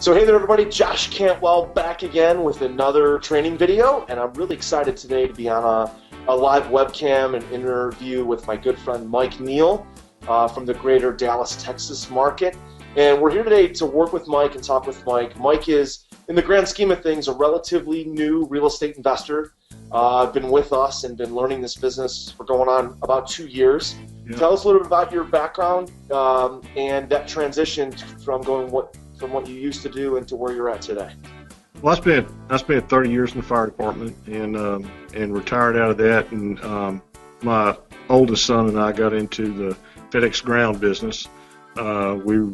So hey there everybody, Josh Cantwell back again with another training video, and I'm really excited today to be on a live webcam and interview with my good friend Mike Neal from the greater Dallas, Texas market. And we're here today to work with Mike and talk with Mike. Mike is, in the grand scheme of things, a relatively new real estate investor. Been with us and been learning this business for going on about 2 years. Yeah. Tell us a little bit about your background and that transition from what you used to do into where you're at today. Well, I spent 30 years in the fire department and retired out of that. And my oldest son and I got into the FedEx ground business. We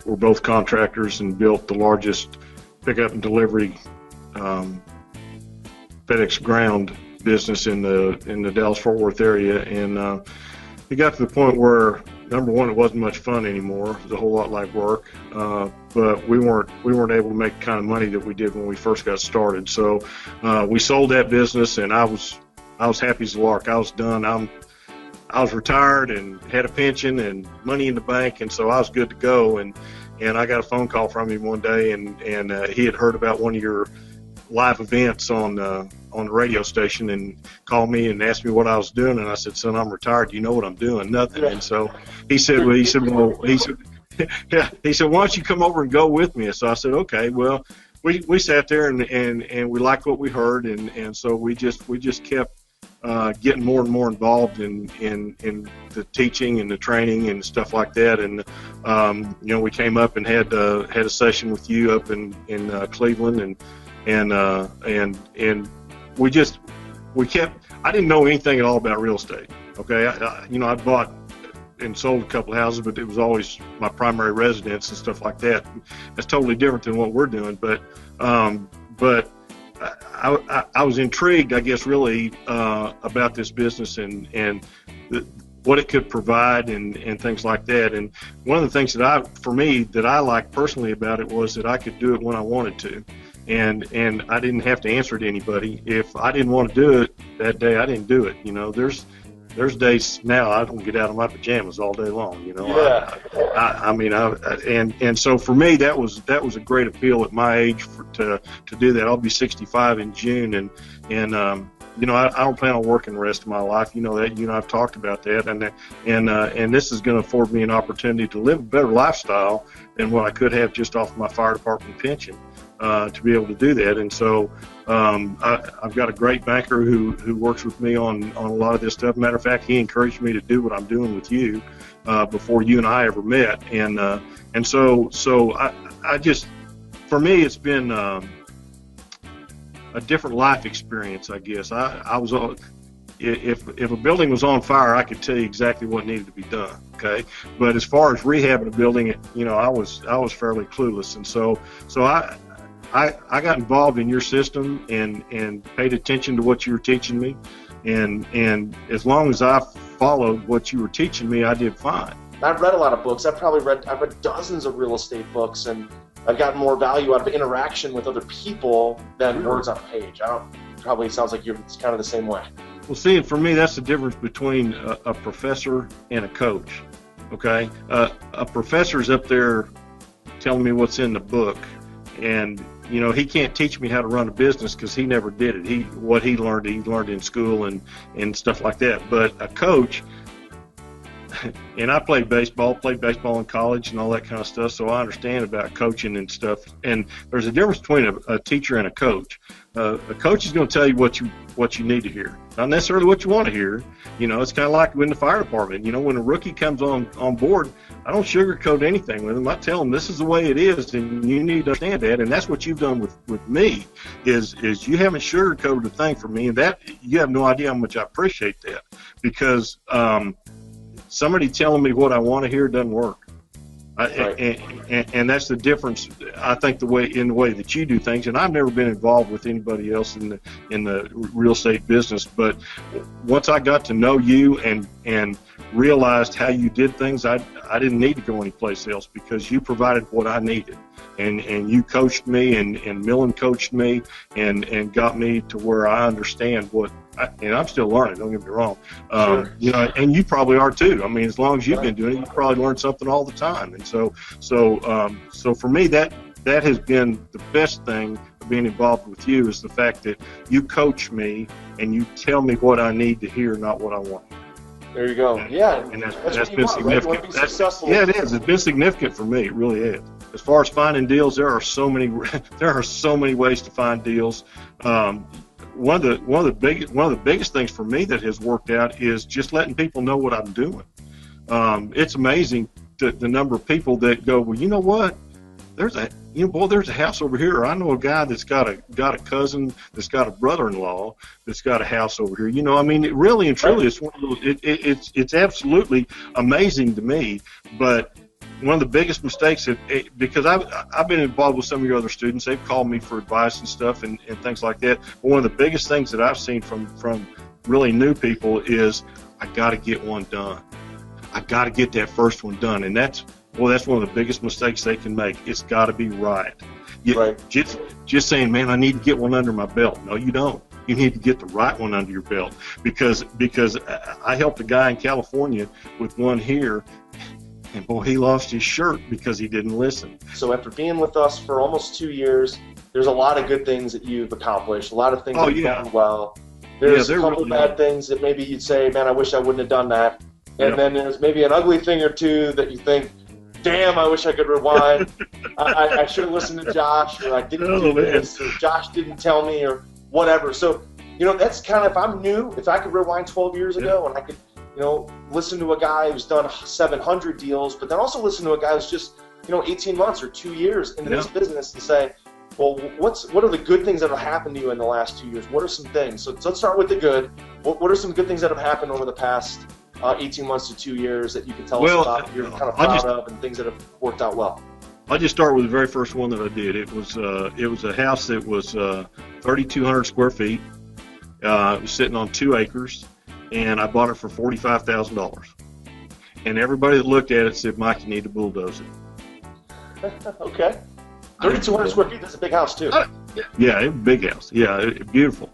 were both contractors and built the largest pickup and delivery FedEx ground business in the Dallas-Fort Worth area. And it got to the point where, number one, it wasn't much fun anymore. It was a whole lot like work, but we weren't able to make the kind of money that we did when we first got started. So we sold that business, and I was happy as a lark. I was done. I was retired and had a pension and money in the bank, and so I was good to go. And I got a phone call from him one day, and he had heard about one of your live events on the radio station and called me and asked me what I was doing, and I said, "Son, I'm retired. Do you know what I'm doing?" Nothing. And so he said, "Why don't you come over and go with me?" So I said, "Okay." Well, we sat there and we liked what we heard, and so we just kept getting more and more involved in the teaching and the training and stuff like that. And we came up and had a session with you up in Cleveland, and we kept. I didn't know anything at all about real estate. Okay, I bought and sold a couple of houses, but it was always my primary residence and stuff like that. That's totally different than what we're doing. But I was intrigued, I guess, really about this business and what it could provide and things like that. And one of the things that I liked personally about it was that I could do it when I wanted to. And I didn't have to answer to anybody. If I didn't want to do it that day, I didn't do it. There's days now I don't get out of my pajamas all day long. Yeah. And so for me that was a great appeal at my age to do that. I'll be 65 in June, and I don't plan on working the rest of my life. That I've talked about that, and this is going to afford me an opportunity to live a better lifestyle than what I could have just off my fire department pension. To be able to do that. And so I've got a great banker who works with me on a lot of this stuff. Matter of fact, he encouraged me to do what I'm doing with you before you and I ever met. And so I just, for me, it's been a different life experience, I guess. I was if a building was on fire, I could tell you exactly what needed to be done. Okay, but as far as rehabbing a building, I was fairly clueless, and so I got involved in your system and paid attention to what you were teaching me, and as long as I followed what you were teaching me, I did fine. I've read a lot of books. I've read dozens of real estate books, and I've gotten more value out of interaction with other people than words on a page. Probably sounds like it's kind of the same way. Well, see, for me, that's the difference between a professor and a coach. Okay, a professor's up there telling me what's in the book, and he can't teach me how to run a business because he never did it. What he learned in school and stuff like that. But a coach, and I played baseball in college and all that kind of stuff, so I understand about coaching and stuff. And there's a difference between a teacher and a coach. A coach is going to tell you what you need to hear, not necessarily what you want to hear. It's kind of like in the fire department. When a rookie comes on board, I don't sugarcoat anything with them. I tell them this is the way it is, and you need to understand that. And that's what you've done with me is you haven't sugarcoated a thing for me, and that you have no idea how much I appreciate that, because somebody telling me what I want to hear doesn't work. Right. And that's the difference, I think, in the way that you do things. And I've never been involved with anybody else in the real estate business, but once I got to know you and realized how you did things, I didn't need to go anyplace else because you provided what I needed. And you coached me, and Millen coached me, and got me to where I understand what. And I'm still learning. Don't get me wrong. Sure. And you probably are too. I mean, as long as you've been doing it, you probably learn something all the time. And so for me, that that has been the best thing of being involved with you, is the fact that you coach me and you tell me what I need to hear, not what I want. There you go. Yeah, and that's what been want, right? You want significant. to be successful. Yeah, it is. It's been significant for me. It really is. As far as finding deals, there are so many ways to find deals. One of the biggest things for me that has worked out is just letting people know what I'm doing. It's amazing the number of people that go, well, you know what? There's a house over here. I know a guy that's got a cousin that's got a brother-in-law that's got a house over here. You know, I mean, it really and truly, it's one of those. It's absolutely amazing to me. But one of the biggest mistakes because I've been involved with some of your other students. They've called me for advice and stuff and things like that. But one of the biggest things that I've seen from really new people is, I got to get one done. I got to get that first one done, and that's one of the biggest mistakes they can make. It's got to be right. Just saying, man, I need to get one under my belt. No, you don't. You need to get the right one under your belt, because I helped a guy in California with one here, and boy, he lost his shirt because he didn't listen. So after being with us for almost 2 years, there's a lot of good things that you've accomplished, a lot of things that you've done well. There's a couple bad things that maybe you'd say, man, I wish I wouldn't have done that. And then there's maybe an ugly thing or two that you think, damn, I wish I could rewind. I should have listened to Josh, or I didn't do this, or Josh didn't tell me, or whatever. So, that's kind of, if I'm new, if I could rewind 12 years ago and I could, listen to a guy who's done 700 deals, but then also listen to a guy who's just, 18 months or 2 years into this business, and say, well, what are the good things that have happened to you in the last 2 years? What are some things? So let's start with the good. What are some good things that have happened over the past 18 months to 2 years that you can tell us about, that you're kind of proud of, and things that have worked out well? I'll just start with the very first one that I did. It was a house that was 3,200 square feet. It was sitting on 2 acres, and I bought it for $45,000. And everybody that looked at it said, Mike, you need to bulldoze it. Okay. 3,200 square feet, that's a big house, too. Yeah, it's a big house. Yeah, beautiful.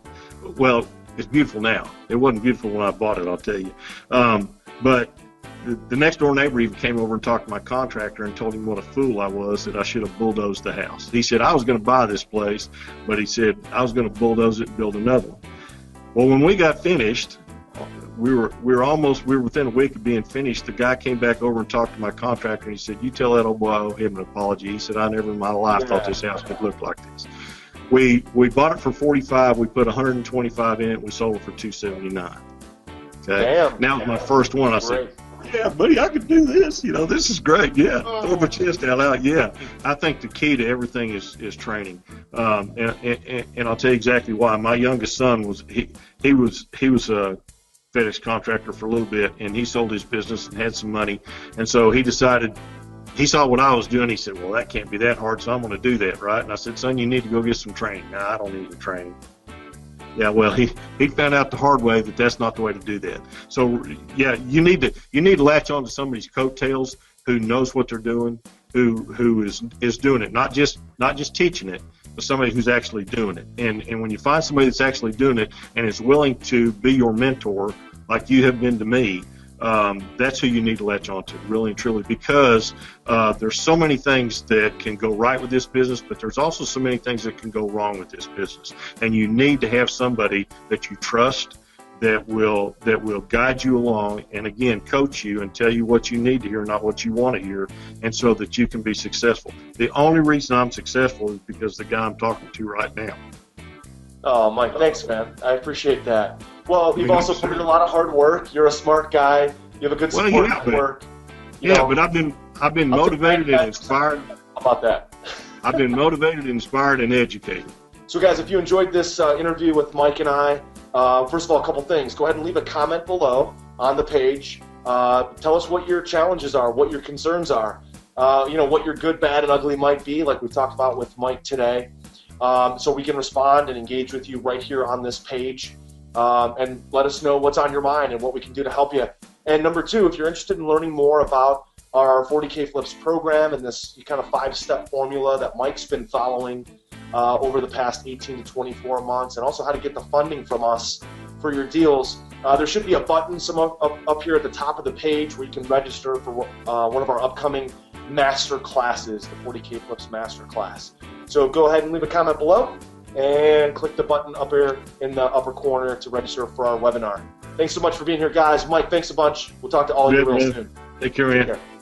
Well, it's beautiful now. It wasn't beautiful when I bought it, I'll tell you. But the next door neighbor even came over and talked to my contractor and told him what a fool I was, that I should have bulldozed the house. He said, I was going to buy this place, but he said, I was going to bulldoze it and build another one. Well, when we got finished, we were within a week of being finished. The guy came back over and talked to my contractor, and he said, you tell that old boy I owe him an apology. He said, I never in my life thought this house could look like this. We bought it for $45,000. We put $125,000 in it. We sold it for $279,000. Okay. Damn. Now it's my first one. I said, yeah, buddy, I could do this. This is great. Yeah. Throw my chest out. Yeah. I think the key to everything is training. And I'll tell you exactly why. My youngest son was a FedEx contractor for a little bit, and he sold his business and had some money, and so he decided. He saw what I was doing. He said, well, that can't be that hard, so I'm going to do that, right? And I said, son, you need to go get some training. No, I don't need the training. Yeah, well, he found out the hard way that that's not the way to do that. So, yeah, you need to latch on to somebody's coattails who knows what they're doing, who is doing it, not just teaching it, but somebody who's actually doing it. And when you find somebody that's actually doing it and is willing to be your mentor, like you have been to me, that's who you need to latch on to, really and truly, because there's so many things that can go right with this business, but there's also so many things that can go wrong with this business. And you need to have somebody that you trust, that will guide you along, and again, coach you and tell you what you need to hear, not what you want to hear, and so that you can be successful. The only reason I'm successful is because the guy I'm talking to right now. Oh, Mike, thanks, man. I appreciate that. Well, you've also put in a lot of hard work. You're a smart guy. You have a good support network. But I've been motivated and inspired. How about that? I've been motivated, inspired, and educated. So, guys, if you enjoyed this interview with Mike and I, first of all, a couple things. Go ahead and leave a comment below on the page. Tell us what your challenges are, what your concerns are, what your good, bad, and ugly might be, like we talked about with Mike today. So we can respond and engage with you right here on this page, and let us know what's on your mind and what we can do to help you. And number two, if you're interested in learning more about our 40K Flips program and this kind of 5-step formula that Mike's been following over the past 18 to 24 months, and also how to get the funding from us for your deals, there should be a button up here at the top of the page where you can register for one of our upcoming master classes, the 40K Flips master class. So go ahead and leave a comment below and click the button up here in the upper corner to register for our webinar. Thanks so much for being here, guys. Mike, thanks a bunch. We'll talk to all of you real soon. Take care, man. Take care.